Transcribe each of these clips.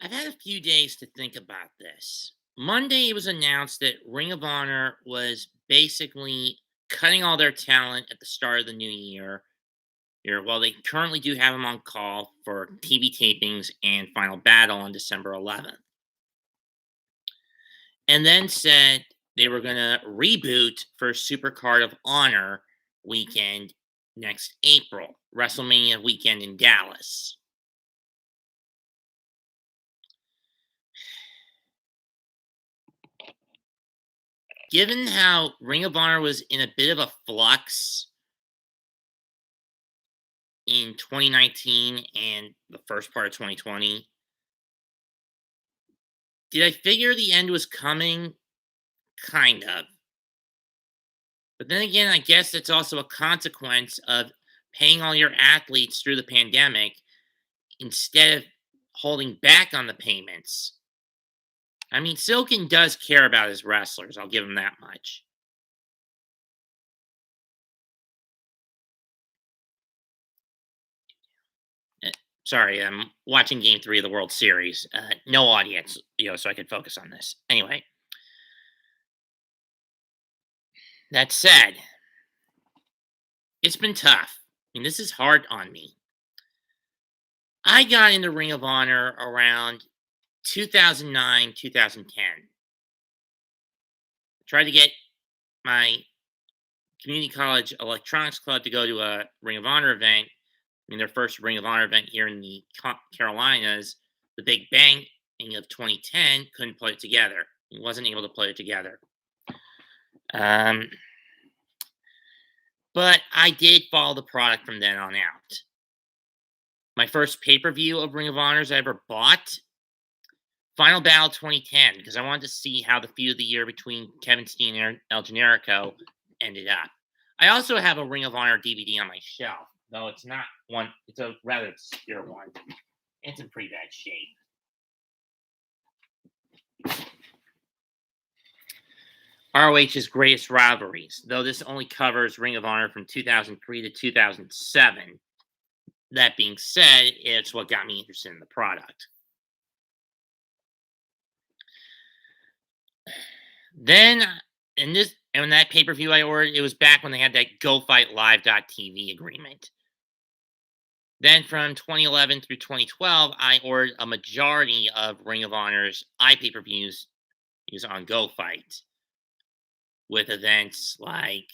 I've had a few days to think about this. Monday, it was announced that Ring of Honor was basically cutting all their talent at the start of the new year. While they currently do have them on call for TV tapings and Final Battle on December 11th. And then said they were going to reboot for Super Card of Honor weekend next April, WrestleMania weekend in Dallas. Given how Ring of Honor was in a bit of a flux in 2019 and the first part of 2020, did I figure the end was coming? Kind of. But then again, I guess it's also a consequence of paying all your athletes through the pandemic instead of holding back on the payments. I mean, Silkin does care about his wrestlers. I'll give him that much. Uh, Sorry, I'm watching Game 3 of the World Series. No audience, so I could focus on this. Anyway, that said, it's been tough. I mean, this is hard on me. I got into Ring of Honor around 2009, 2010. Tried to get my community college electronics club to go to a Ring of Honor event. I mean, their first Ring of Honor event here in the Carolinas, the Big Bang of 2010, couldn't put it together. He wasn't able to put it together. Um, but I did follow the product from then on out. My first pay per view of Ring of Honors I ever bought, Final Battle 2010, because I wanted to see how the feud of the year between Kevin Steen and El Generico ended up. I also have a Ring of Honor DVD on my shelf, though it's not one, it's a rather obscure one. It's in pretty bad shape. ROH's greatest rivalries, though this only covers Ring of Honor from 2003 to 2007. That being said, it's what got me interested in the product. Then, in that pay per view I ordered, it was back when they had that GoFightLive.tv agreement. Then from 2011 through 2012, I ordered a majority of Ring of Honor's pay per views on GoFight, with events like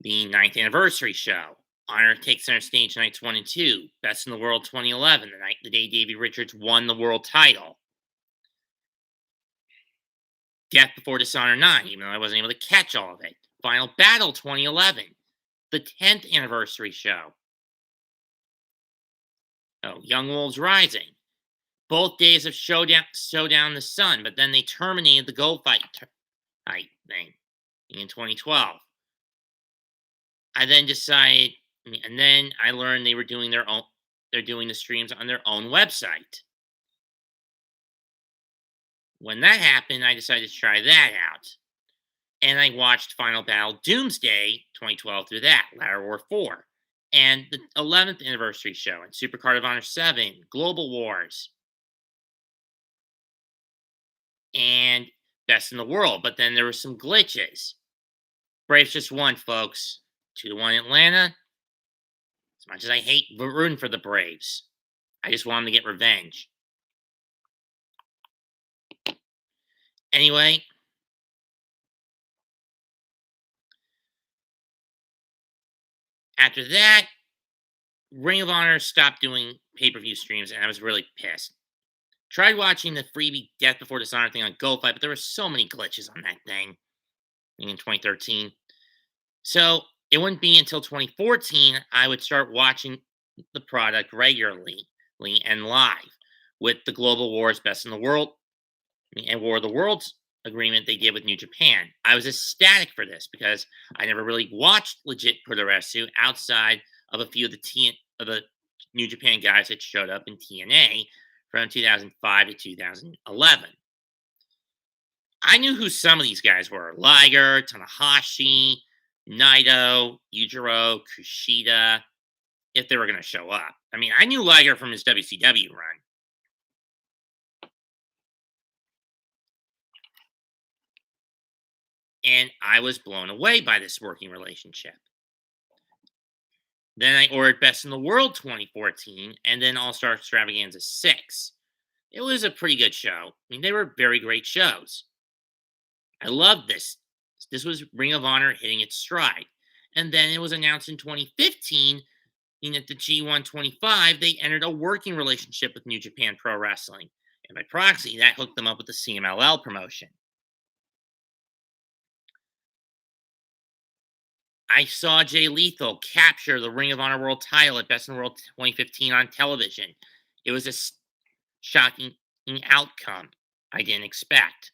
the 9th anniversary show, Honor Takes Center Stage Nights 1 and 2, Best in the World 2011, the day Davey Richards won the world title, Death Before Dishonor 9, even though I wasn't able to catch all of it, Final Battle 2011, the 10th anniversary show, Young Wolves Rising, both days of Showdown the Sun, but then they terminated the Go Fight thing in 2012. I then decided, and then I learned they were doing they're doing the streams on their own website. When that happened, I decided to try that out. And I watched Final Battle Doomsday 2012 through that, Ladder War 4, and the 11th anniversary show, and Super Card of Honor 7, Global Wars, and Best in the World. But then there were some glitches. Braves just won, folks. 2-1 Atlanta. As much as I hate rooting for the Braves, I just want them to get revenge. Anyway, after that, Ring of Honor stopped doing pay-per-view streams, and I was really pissed. Tried watching the freebie Death Before Dishonor thing on GoFi, but there were so many glitches on that thing in 2013. So it wouldn't be until 2014 I would start watching the product regularly and live with the Global Wars Best in the World and War of the Worlds agreement they did with New Japan. I was ecstatic for this because I never really watched legit Puroresu outside of a few of the New Japan guys that showed up in TNA from 2005 to 2011. I knew who some of these guys were: Liger, Tanahashi, Naito, Yujiro, Kushida, if they were going to show up. I mean, I knew Liger from his WCW run. and I was blown away by this working relationship. Then I ordered Best in the World 2014, and then All Star Extravaganza 6. It was a pretty good show. I mean, they were very great shows. I loved this. This was Ring of Honor hitting its stride. And then it was announced in 2015 at the G125, they entered a working relationship with New Japan Pro Wrestling. And by proxy, that hooked them up with the CMLL promotion. I saw Jay Lethal capture the Ring of Honor World title at Best in the World 2015 on television. It was a shocking outcome I didn't expect.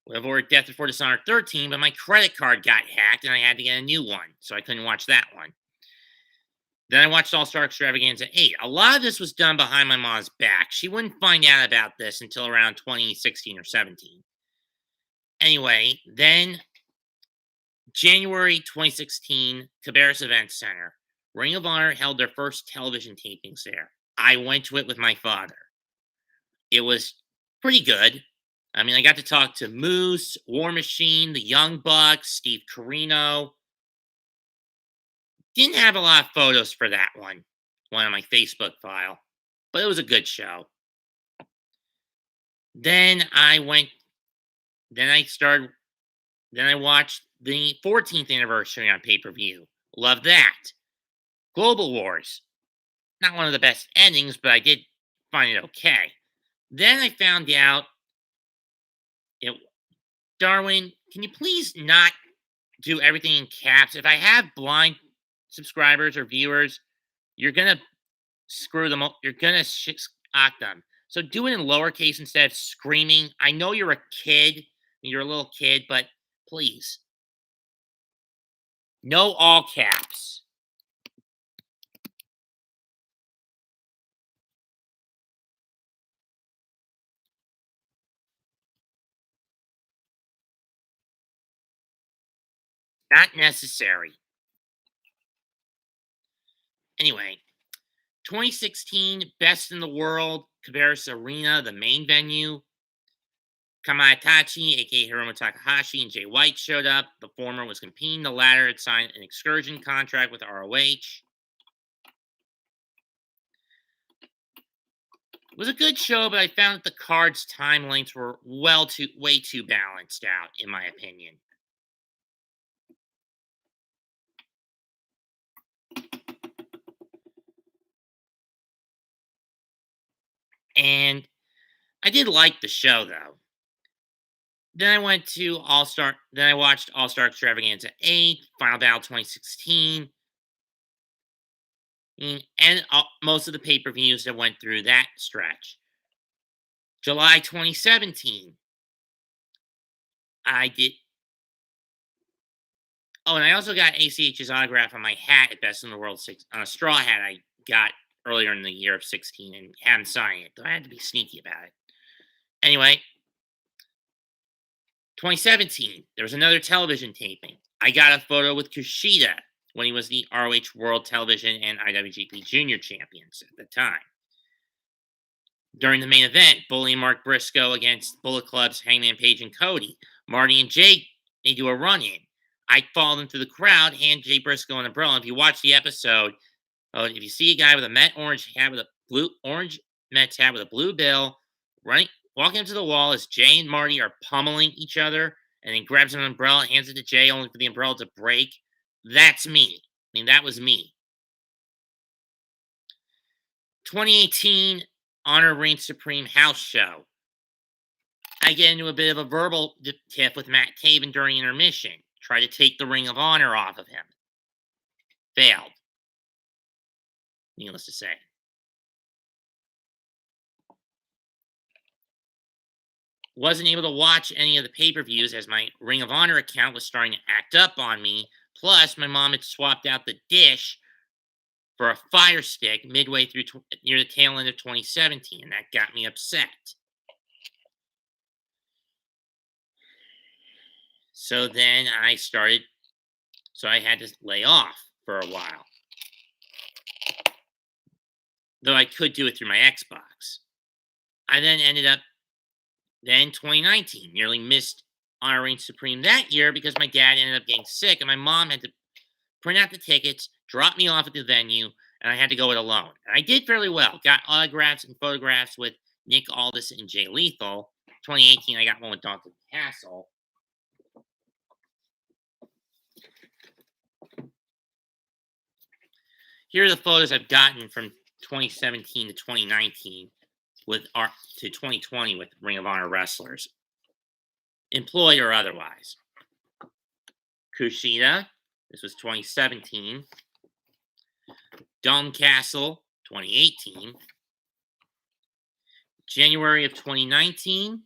We have ordered Death Before Dishonor 13, but my credit card got hacked and I had to get a new one, so I couldn't watch that one. Then I watched All Star Extravaganza 8. A lot of this was done behind my mom's back. She wouldn't find out about this until around 2016 or 17. Anyway, then January 2016, Cabarrus Event Center. Ring of Honor held their first television tapings there. I went to it with my father. It was pretty good. I mean, I got to talk to Moose, War Machine, the Young Bucks, Steve Carino. Didn't have a lot of photos for that one on my Facebook file, but it was a good show. Then I watched the 14th anniversary on pay-per-view. Love that. Global Wars. Not one of the best endings, but I did find it okay. Then I found out Darwin, can you please not do everything in caps? If I have blind subscribers or viewers, you're gonna screw them up. You're gonna shock them. So do it in lowercase instead of screaming. I know you're a kid. You're a little kid, but please. No all caps. Not necessary. Anyway, 2016 Best in the World, Cabarrus Arena, the main venue. Kamaitachi, aka Hiromu Takahashi, and Jay White showed up. The former was competing. The latter had signed an excursion contract with ROH. It was a good show, but I found that the card's time lengths were way too balanced out, in my opinion. And I did like the show, though. Then I watched All Star Extravaganza 8, Final Battle 2016, and most of the pay per views that went through that stretch. July 2017, I did. Oh, and I also got ACH's autograph on my hat at Best in the World 6, on a straw hat I got earlier in the year of 16 and had him sign it, though I had to be sneaky about it. Anyway, 2017, there was another television taping. I got a photo with Kushida when he was the ROH World Television and IWGP Junior Champions at the time. During the main event, Bully and Mark Briscoe against Bullet Club's Hangman Page and Cody. Marty and Jake, they do a run-in. I follow them through the crowd, hand Jay Briscoe an umbrella. If you watch the episode, if you see a guy with a Met orange hat with a orange Mets hat with a blue bill walking up to the wall as Jay and Marty are pummeling each other, and then grabs an umbrella, hands it to Jay, only for the umbrella to break. That's me. I mean, that was me. 2018 Honor Reigns Supreme House Show. I get into a bit of a verbal tiff with Matt Taven during intermission. Try to take the Ring of Honor off of him. Failed. Needless to say. Wasn't able to watch any of the pay-per-views as my Ring of Honor account was starting to act up on me. Plus, my mom had swapped out the dish for a Fire Stick midway through near the tail end of 2017, and that got me upset. So then I had to lay off for a while. Though I could do it through my Xbox. I then 2019, nearly missed Honor Reigns Supreme that year because my dad ended up getting sick, and my mom had to print out the tickets, drop me off at the venue, and I had to go it alone. And I did fairly well. Got autographs and photographs with Nick Aldis and Jay Lethal. 2018, I got one with Dalton Castle. Here are the photos I've gotten from 2017 to 2019 with our to 2020 with Ring of Honor wrestlers, employed or otherwise. Kushida, this was 2017. Dalton Castle, 2018. January of 2019,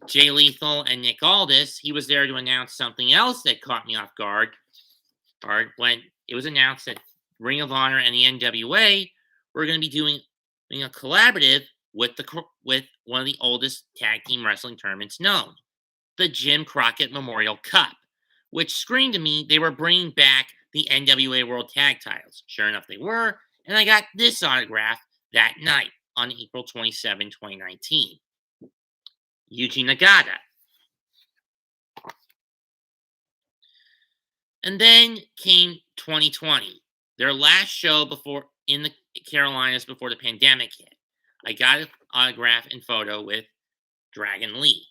Jay Lethal and Nick Aldis. He was there to announce something else that caught me off guard when it was announced that Ring of Honor and the NWA were going to be doing a collaborative with one of the oldest tag team wrestling tournaments known, the Jim Crockett Memorial Cup, which screamed to me they were bringing back the NWA World Tag Titles. Sure enough, they were, and I got this autograph that night on April 27, 2019. Yuji Nagata. And then came 2020, their last show before in the Carolinas before the pandemic hit. I got an autograph and photo with Dragon Lee.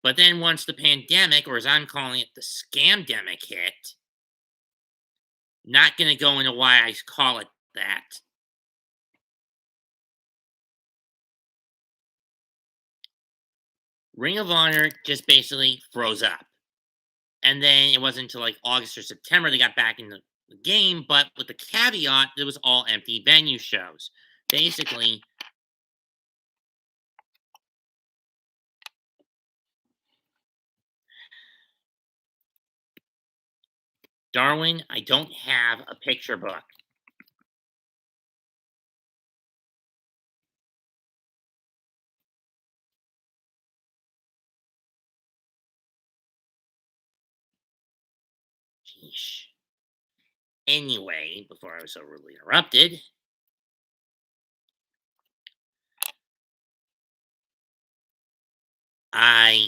But then once the pandemic, or as I'm calling it, the scamdemic hit, not going to go into why I call it that. Ring of Honor just basically froze up. And then it wasn't until like August or September they got back in the game, but with the caveat that it was all empty venue shows. Basically, Darwin, I don't have a picture book. Sheesh. Anyway, before I was so rudely interrupted, I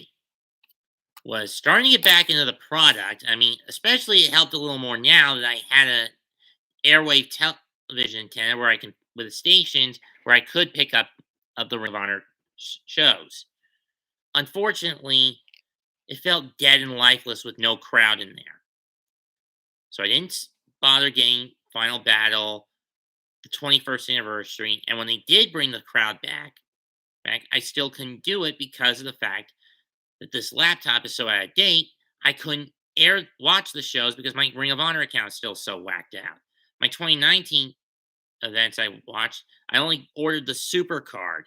was starting to get back into the product. I mean, especially it helped a little more now that I had a airwave television antenna where I can, with the stations, where I could pick up of the Ring of Honor shows. Unfortunately, it felt dead and lifeless with no crowd in there. So I didn't bother getting Final Battle, the 21st anniversary, and when they did bring the crowd back, I still couldn't do it because of the fact that this laptop is so out of date. I couldn't watch the shows because my Ring of Honor account is still so whacked out. My 2019 events I watched, I only ordered the Super card,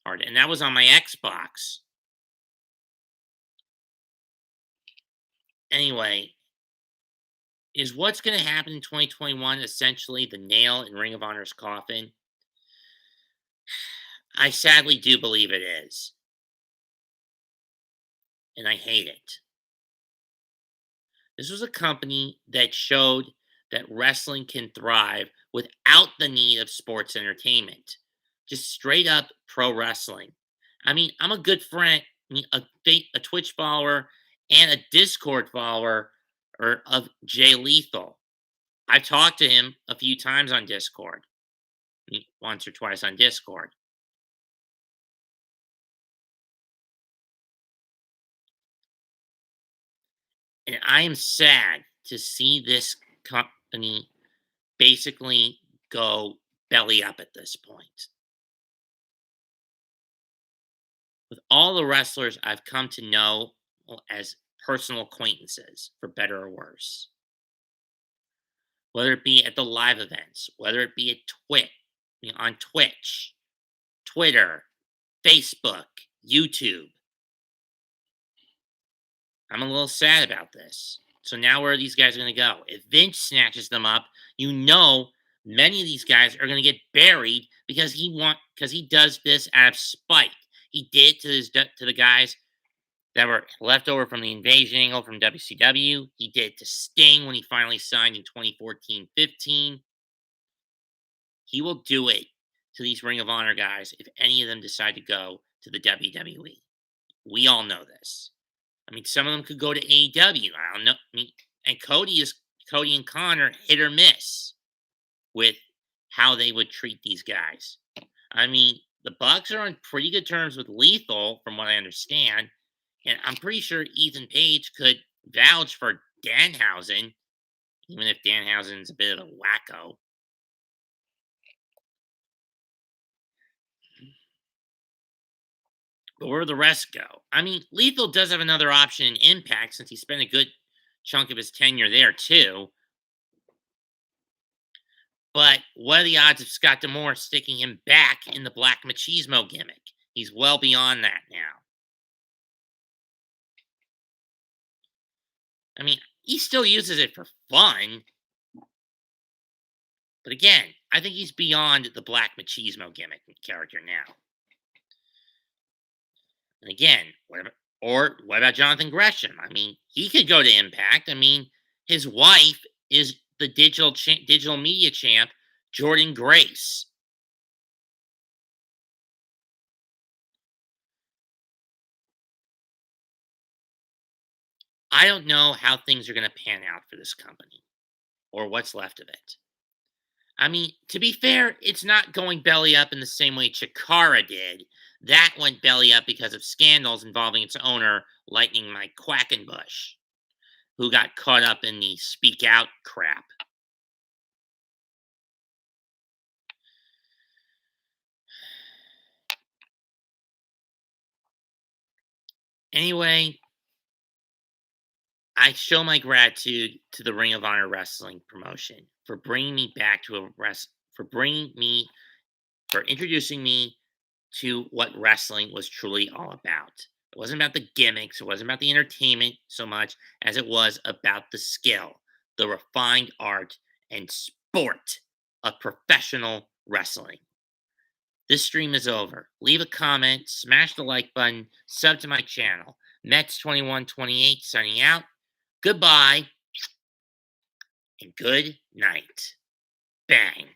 and that was on my Xbox. Anyway, is what's going to happen in 2021 essentially the nail in Ring of Honor's coffin? I sadly do believe it is. And I hate it. This was a company that showed that wrestling can thrive without the need of sports entertainment. Just straight up pro wrestling. I mean, I'm a good friend, a Twitch follower and a Discord follower of Jay Lethal. I've talked to him a few times on Discord. Once or twice on Discord. And I am sad to see this company basically go belly up at this point. With all the wrestlers I've come to know as personal acquaintances, for better or worse, whether it be at the live events, whether it be at on Twitch, Twitter, Facebook, YouTube, I'm a little sad about this. So now where are these guys going to go? If Vince snatches them up, many of these guys are going to get buried because he does this out of spite. He did to the guys that were left over from the invasion angle from WCW. He did to Sting when he finally signed in 2014-15. He will do it to these Ring of Honor guys if any of them decide to go to the WWE. We all know this. I mean, some of them could go to AEW. I don't know. I mean, and Cody and Connor hit or miss with how they would treat these guys. I mean, the Bucks are on pretty good terms with Lethal, from what I understand, and I'm pretty sure Ethan Page could vouch for Danhausen, even if Danhausen's a bit of a wacko. But where the rest go? I mean, Lethal does have another option in Impact since he spent a good chunk of his tenure there too. But what are the odds of Scott D'Amore sticking him back in the Black Machismo gimmick? He's well beyond that now. I mean, he still uses it for fun. But again, I think he's beyond the Black Machismo gimmick character now. And again, what about Jonathan Gresham? I mean, he could go to Impact. I mean, his wife is the digital media champ, Jordan Grace. I don't know how things are going to pan out for this company or what's left of it. I mean, to be fair, it's not going belly up in the same way Chikara did. That went belly up because of scandals involving its owner, Lightning Mike Quackenbush, who got caught up in the speak out crap. Anyway, I show my gratitude to the Ring of Honor Wrestling promotion for bringing me back to for introducing me to what wrestling was truly all about. It wasn't about the gimmicks, it wasn't about the entertainment so much as it was about the skill, the refined art and sport of professional wrestling. This stream is over. Leave a comment, smash the like button, sub to my channel. Mets2128 signing out. Goodbye and good night. Bang.